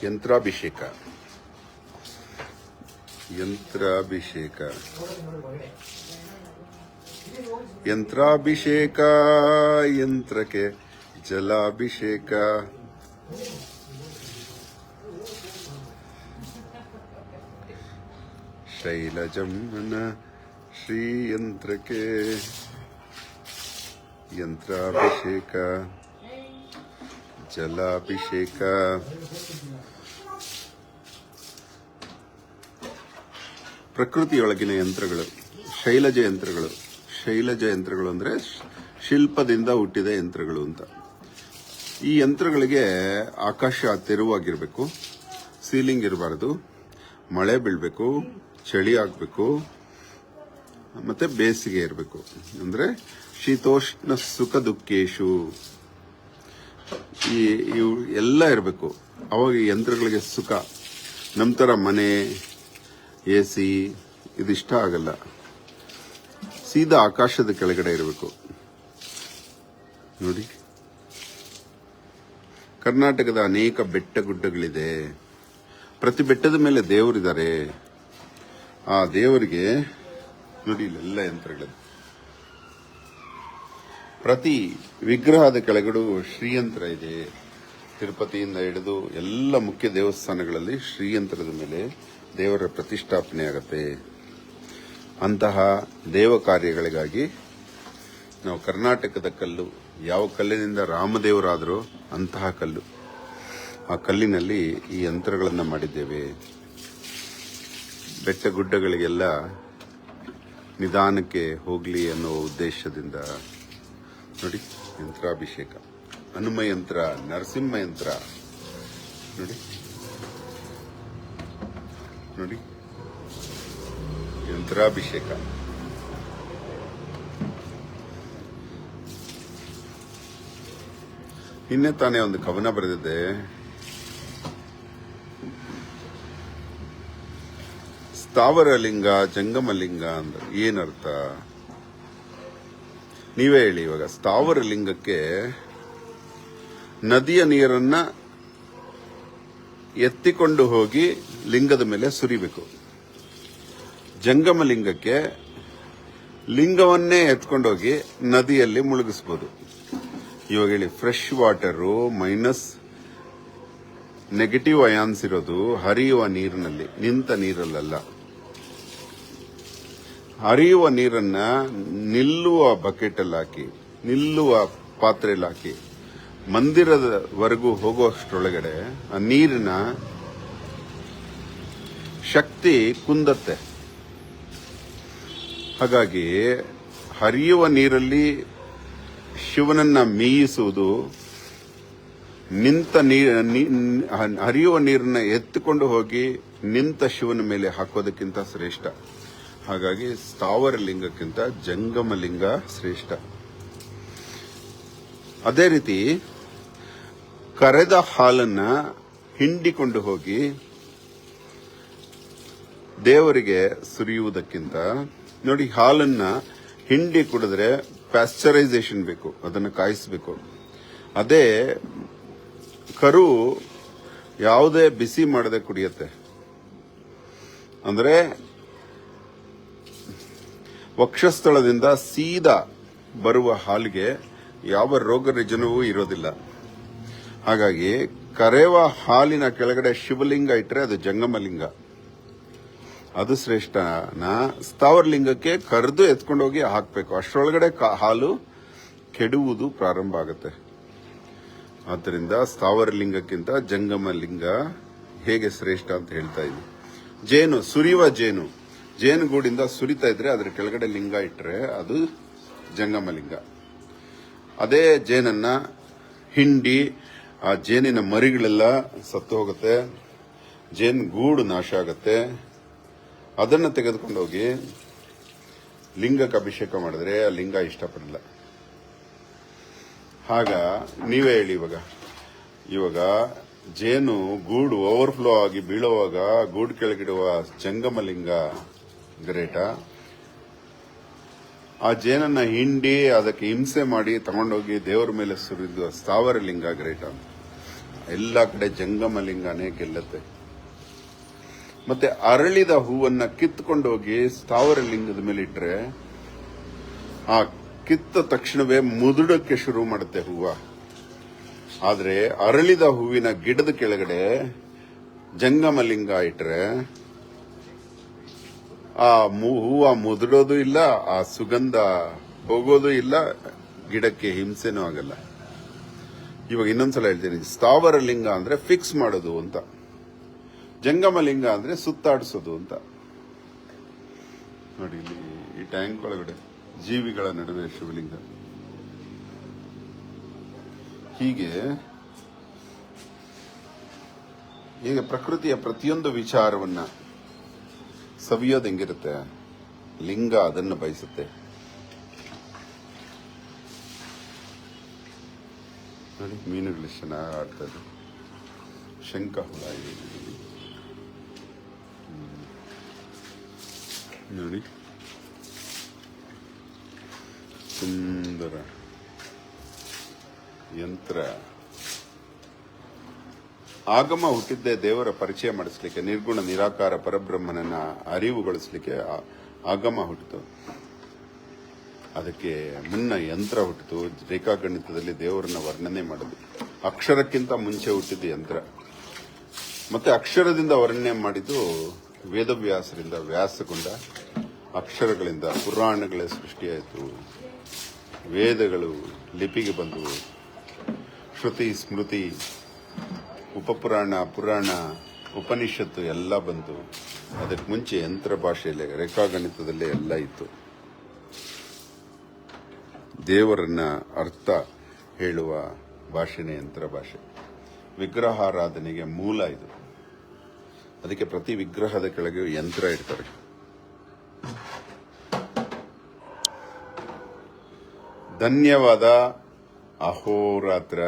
ಯಂತ್ರಾಭಿಷೇಕ ಯಂತ್ರಾಭಿಷೇಕ ಯಂತ್ರಾಭಿಷೇಕ ಯಂತ್ರಕ್ಕೆ ಜಲಾಭಿಷೇಕ. ಶೈಲಜಮ್ಮನ ಶ್ರೀಯಂತ್ರಕ್ಕೆ ಯಂತ್ರಾಭಿಷೇಕ ಜಲಾಭಿಷೇಕ. ಪ್ರಕೃತಿಯೊಳಗಿನ ಯಂತ್ರಗಳು ಶೈಲಜ ಯಂತ್ರಗಳು. ಶೈಲಜ ಯಂತ್ರಗಳು ಅಂದ್ರೆ ಶಿಲ್ಪದಿಂದ ಹುಟ್ಟಿದ ಯಂತ್ರಗಳು ಅಂತ. ಈ ಯಂತ್ರಗಳಿಗೆ ಆಕಾಶ ತೆರವಾಗಿರಬೇಕು, ಸೀಲಿಂಗ್ ಇರಬಾರದು, ಮಳೆ ಬೀಳಬೇಕು, ಚಳಿ ಆಗಬೇಕು, ಮತ್ತೆ ಬೇಸಿಗೆ ಇರಬೇಕು. ಅಂದ್ರೆ ಶೀತೋಷ್ಣ ಸುಖ ದುಃಖೇಶು ಇವು ಎಲ್ಲ ಇರಬೇಕು. ಅವಾಗ ಈ ಯಂತ್ರಗಳಿಗೆ ಸುಖ. ನಮ್ಮ ತರ ಮನೆ AC ಇದಿಷ್ಟ ಆಗಲ್ಲ. ಸೀದಾ ಆಕಾಶದ ಕೆಳಗಡೆ ಇರಬೇಕು. ನೋಡಿ, ಕರ್ನಾಟಕದ ಅನೇಕ ಬೆಟ್ಟ ಗುಡ್ಡಗಳಿದೆ. ಪ್ರತಿ ಬೆಟ್ಟದ ಮೇಲೆ ದೇವರಿದ್ದಾರೆ. ಆ ದೇವರಿಗೆ ನೋಡಿ ಇಲ್ಲೆಲ್ಲ ಯಂತ್ರಗಳಿದೆ. ಪ್ರತಿ ವಿಗ್ರಹದ ಕೆಳಗಡೆ ಶ್ರೀಯಂತ್ರ ಇದೆ. ತಿರುಪತಿಯಿಂದ ಹಿಡಿದು ಎಲ್ಲ ಮುಖ್ಯ ದೇವಸ್ಥಾನಗಳಲ್ಲಿ ಶ್ರೀಯಂತ್ರದ ಮೇಲೆ ದೇವರ ಪ್ರತಿಷ್ಠಾಪನೆ ಆಗತ್ತೆ. ಅಂತಹ ದೇವ ಕಾರ್ಯಗಳಿಗಾಗಿ ನಾವು ಕರ್ನಾಟಕದ ಕಲ್ಲು, ಯಾವ ಕಲ್ಲಿನಿಂದ ರಾಮದೇವರಾದರೂ ಅಂತಹ ಕಲ್ಲು, ಆ ಕಲ್ಲಿನಲ್ಲಿ ಈ ಯಂತ್ರಗಳನ್ನು ಮಾಡಿದ್ದೇವೆ. ಬೆಟ್ಟ ಗುಡ್ಡಗಳಿಗೆಲ್ಲ ನಿಧಾನಕ್ಕೆ ಹೋಗ್ಲಿ ಅನ್ನೋ ಉದ್ದೇಶದಿಂದ ನೋಡಿ ಯಂತ್ರಾಭಿಷೇಕ. ಹನುಮ ಯಂತ್ರ, ನರಸಿಂಹ ಯಂತ್ರ ನೋಡಿ ನೋಡಿ ಯಂತ್ರಾಭಿಷೇಕ. ನಿನ್ನೆ ತಾನೇ ಒಂದು ಕವನ ಬರೆದಿದ್ದೆ. ಸ್ಥಾವರ ಲಿಂಗ ಜಂಗಮ ಲಿಂಗ ಅಂದ್ರೆ ಏನರ್ಥ ನೀವೇ ಹೇಳಿ. ಇವಾಗ ಸ್ಥಾವರ ಲಿಂಗಕ್ಕೆ ನದಿಯ ನೀರನ್ನ ಎತ್ತಿಕೊಂಡು ಹೋಗಿ ಲಿಂಗದ ಮೇಲೆ ಸುರಿಬೇಕು. ಜಂಗಮ ಲಿಂಗಕ್ಕೆ ಲಿಂಗವನ್ನೇ ಎತ್ಕೊಂಡೋಗಿ ನದಿಯಲ್ಲಿ ಮುಳುಗಿಸಬಹುದು. ಇವಾಗ ಹೇಳಿ, fresh water minus negative ions ಇರೋದು ಹರಿಯುವ ನೀರಿನಲ್ಲಿ, ನಿಂತ ನೀರಲ್ಲ. ಹರಿಯುವ ನೀರನ್ನ ನಿಲ್ಲುವ ಬಕೆಟ್ ಅಲ್ಲಿ ಹಾಕಿ, ನಿಲ್ಲುವ ಪಾತ್ರೆಯಲ್ಲಿ ಹಾಕಿ ಮಂದಿರದವರೆಗೂ ಹೋಗುವಷ್ಟರೊಳಗಡೆ ಆ ನೀರಿನ ಶಕ್ತಿ ಕುಂದತ್ತೆ. ಹಾಗಾಗಿ ಹರಿಯುವ ನೀರಲ್ಲಿ ಶಿವನನ್ನ ಮೇಯಿಸುವುದು ಹರಿಯುವ ನೀರನ್ನ ಎತ್ತಿಕೊಂಡು ಹೋಗಿ ನಿಂತ ಶಿವನ ಮೇಲೆ ಹಾಕೋದಕ್ಕಿಂತ ಶ್ರೇಷ್ಠ. ಹಾಗಾಗಿ ಸ್ಥಾವರ ಲಿಂಗಕ್ಕಿಂತ ಜಂಗಮ ಲಿಂಗ ಶ್ರೇಷ್ಠ. ಅದೇ ರೀತಿ ಕರೆದ ಹಾಲನ್ನ ಹಿಂಡಿಕೊಂಡು ಹೋಗಿ ದೇವರಿಗೆ ಸುರಿಯುವುದಕ್ಕಿಂತ, ನೋಡಿ ಹಾಲನ್ನ ಹಿಂಡಿ ಕುಡಿದ್ರೆ ಪ್ಯಾಸ್ಚರೈಸೇಷನ್ ಬೇಕು, ಅದನ್ನು ಕಾಯಿಸಬೇಕು. ಅದೇ ಕರು ಯಾವುದೇ ಬಿಸಿ ಮಾಡದೆ ಕುಡಿಯುತ್ತೆ. ಅಂದ್ರೆ ವಕ್ಷಸ್ಥಳದಿಂದ ಸೀದಾ ಬರುವ ಹಾಲಿಗೆ ಯಾವ ರೋಗ ರುಜಿನವೂ ಇರೋದಿಲ್ಲ. ಹಾಗಾಗಿ ಕರೆವ ಹಾಲಿನ ಕೆಳಗಡೆ ಶಿವಲಿಂಗ ಇಟ್ಟರೆ ಅದು ಜಂಗಮಲಿಂಗ, ಅದು ಶ್ರೇಷ್ಠನ. ಸ್ಥಾವರ ಲಿಂಗಕ್ಕೆ ಕರೆದು ಎತ್ಕೊಂಡೋಗಿ ಹಾಕಬೇಕು. ಅಷ್ಟರೊಳಗಡೆ ಹಾಲು ಕೆಡುವುದು ಪ್ರಾರಂಭ ಆಗುತ್ತೆ. ಆದ್ದರಿಂದ ಸ್ಥಾವರ ಲಿಂಗಕ್ಕಿಂತ ಜಂಗಮ ಲಿಂಗ ಹೇಗೆ ಶ್ರೇಷ್ಠ ಅಂತ ಹೇಳ್ತಾ ಇದ್ದೀನಿ. ಜೇನು, ಸುರಿಯುವ ಜೇನು, ಜೇನುಗೂಡಿಂದ ಸುರಿತಾ ಇದ್ರೆ ಅದರ ಕೆಳಗಡೆ ಲಿಂಗ ಇಟ್ಟರೆ ಅದು ಜಂಗಮ ಲಿಂಗ. ಅದೇ ಜೇನನ್ನ ಹಿಂಡಿ ಆ ಜೇನಿನ ಮರಿಗಳೆಲ್ಲ ಸತ್ತು ಹೋಗುತ್ತೆ, ಜೇನು ಗೂಡು ನಾಶ ಆಗುತ್ತೆ. ಅದನ್ನು ತೆಗೆದುಕೊಂಡೋಗಿ ಲಿಂಗಕ್ಕೆ ಅಭಿಷೇಕ ಮಾಡಿದ್ರೆ ಆ ಲಿಂಗ ಇಷ್ಟಪಡಲ್ಲ. ಆಗ ನೀವೇ ಹೇಳಿ, ಇವಾಗ ಜೇನು ಗೂಡು ಓವರ್ಫ್ಲೋ ಆಗಿ ಬೀಳುವಾಗ ಗೂಡು ಕೆಳಗಿಡುವ ಜಂಗಮ ಲಿಂಗ ಗ್ರೇಟ, ಆ ಜೇನನ್ನ ಹಿಂಡಿ ಅದಕ್ಕೆ ಹಿಂಸೆ ಮಾಡಿ ತಗೊಂಡೋಗಿ ದೇವರ ಮೇಲೆ ಸುರಿದು ಸ್ಥಾವರ ಲಿಂಗ ಗ್ರೇಟ. ಎಲ್ಲ ಕಡೆ ಜಂಗಮಲಿಂಗನೇ ಗೆಲ್ಲತ್ತೆ. ಮತ್ತೆ ಅರಳಿದ ಹೂವನ್ನ ಕಿತ್ಕೊಂಡು ಹೋಗಿ ಸ್ಥಾವರ ಲಿಂಗದ ಮೇಲೆ ಇಟ್ರೆ ಆ ಕಿತ್ತ ತಕ್ಷಣವೇ ಮುದುಡಕ್ಕೆ ಶುರು ಮಾಡುತ್ತೆ ಹೂವ. ಆದ್ರೆ ಅರಳಿದ ಹೂವಿನ ಗಿಡದ ಕೆಳಗಡೆ ಜಂಗಮಲಿಂಗ ಇಟ್ರೆ ಆ ಹೂವ ಮುದುಡೋದು ಇಲ್ಲ, ಆ ಸುಗಂಧ ಹೋಗೋದು ಇಲ್ಲ, ಗಿಡಕ್ಕೆ ಹಿಂಸೆನೂ ಆಗಲ್ಲ. ಇವಾಗ ಇನ್ನೊಂದ್ಸಲ ಹೇಳ್ತೀನಿ, ಸ್ಥಾವರ ಲಿಂಗ ಅಂದ್ರೆ ಫಿಕ್ಸ್ ಮಾಡೋದು ಅಂತ, ಜಂಗಮಲಿಂಗ ಅಂದ್ರೆ ಸುತ್ತಾಡಿಸೋದು ಅಂತ. ನೋಡಿ ಇಲ್ಲಿ ಈ ಟ್ಯಾಂಕ್ ಒಳಗಡೆ ಜೀವಿಗಳ ನಡುವೆ ಶಿವಲಿಂಗ. ಹೀಗೆ ಪ್ರಕೃತಿಯ ಪ್ರತಿಯೊಂದು ವಿಚಾರವನ್ನ ಸವಿಯೋದು ಹೆಂಗಿರುತ್ತೆ, ಲಿಂಗ ಅದನ್ನು ಬಯಸುತ್ತೆ. ನೋಡಿ ಮೀನುಗಳು ಚೆನ್ನಾಗಿ ಆಡ್ತಾ ಇದೆ, ಶಂಖ ಹುಳ ಇದೆ ನೋಡಿ, ಸುಂದರ ಯಂತ್ರ. ಆಗಮ ಹುಟ್ಟಿದ್ದೇ ದೇವರ ಪರಿಚಯ ಮಾಡಿಸ್ಲಿಕ್ಕೆ, ನಿರ್ಗುಣ ನಿರಾಕಾರ ಪರಬ್ರಹ್ಮನನ್ನ ಅರಿವುಗೊಳಿಸ್ಲಿಕ್ಕೆ ಆಗಮ ಹುಟ್ಟಿತು. ಅದಕ್ಕೆ ಮುನ್ನ ಯಂತ್ರ ಹುಟ್ಟಿತು. ರೇಖಾಗಣಿತದಲ್ಲಿ ದೇವರನ್ನ ವರ್ಣನೆ ಮಾಡೋದು. ಅಕ್ಷರಕ್ಕಿಂತ ಮುಂಚೆ ಹುಟ್ಟಿದ್ದು ಯಂತ್ರ. ಮತ್ತೆ ಅಕ್ಷರದಿಂದ ವರ್ಣನೆ ಮಾಡಿದ್ದು ವೇದವ್ಯಾಸರಿಂದ ವ್ಯಾಸಗೊಂಡ ಅಕ್ಷರಗಳಿಂದ ಪುರಾಣಗಳೇ ಸೃಷ್ಟಿಯಾಯಿತು. ವೇದಗಳು ಲಿಪಿಗೆ ಬಂದವು. ಶ್ರುತಿ ಸ್ಮೃತಿ ಉಪಪುರಾಣ ಪುರಾಣ ಉಪನಿಷತ್ತು ಎಲ್ಲ ಬಂತು. ಅದಕ್ಕೆ ಮುಂಚೆ ಯಂತ್ರ ಭಾಷೆಯಲ್ಲೇ ರೇಖಾಗಣಿತದಲ್ಲೇ ಎಲ್ಲ ಇತ್ತು. ದೇವರನ್ನ ಅರ್ಥ ಹೇಳುವ ಭಾಷೆನೇ ಯಂತ್ರ ಭಾಷೆ. ವಿಗ್ರಹಾರಾಧನೆಗೆ ಮೂಲ ಇದು. ಅದಕ್ಕೆ ಪ್ರತಿ ವಿಗ್ರಹದ ಕೆಳಗೆ ಯಂತ್ರ ಇಡ್ತಾರೆ. ಧನ್ಯವಾದ. ಅಹೋರಾತ್ರ.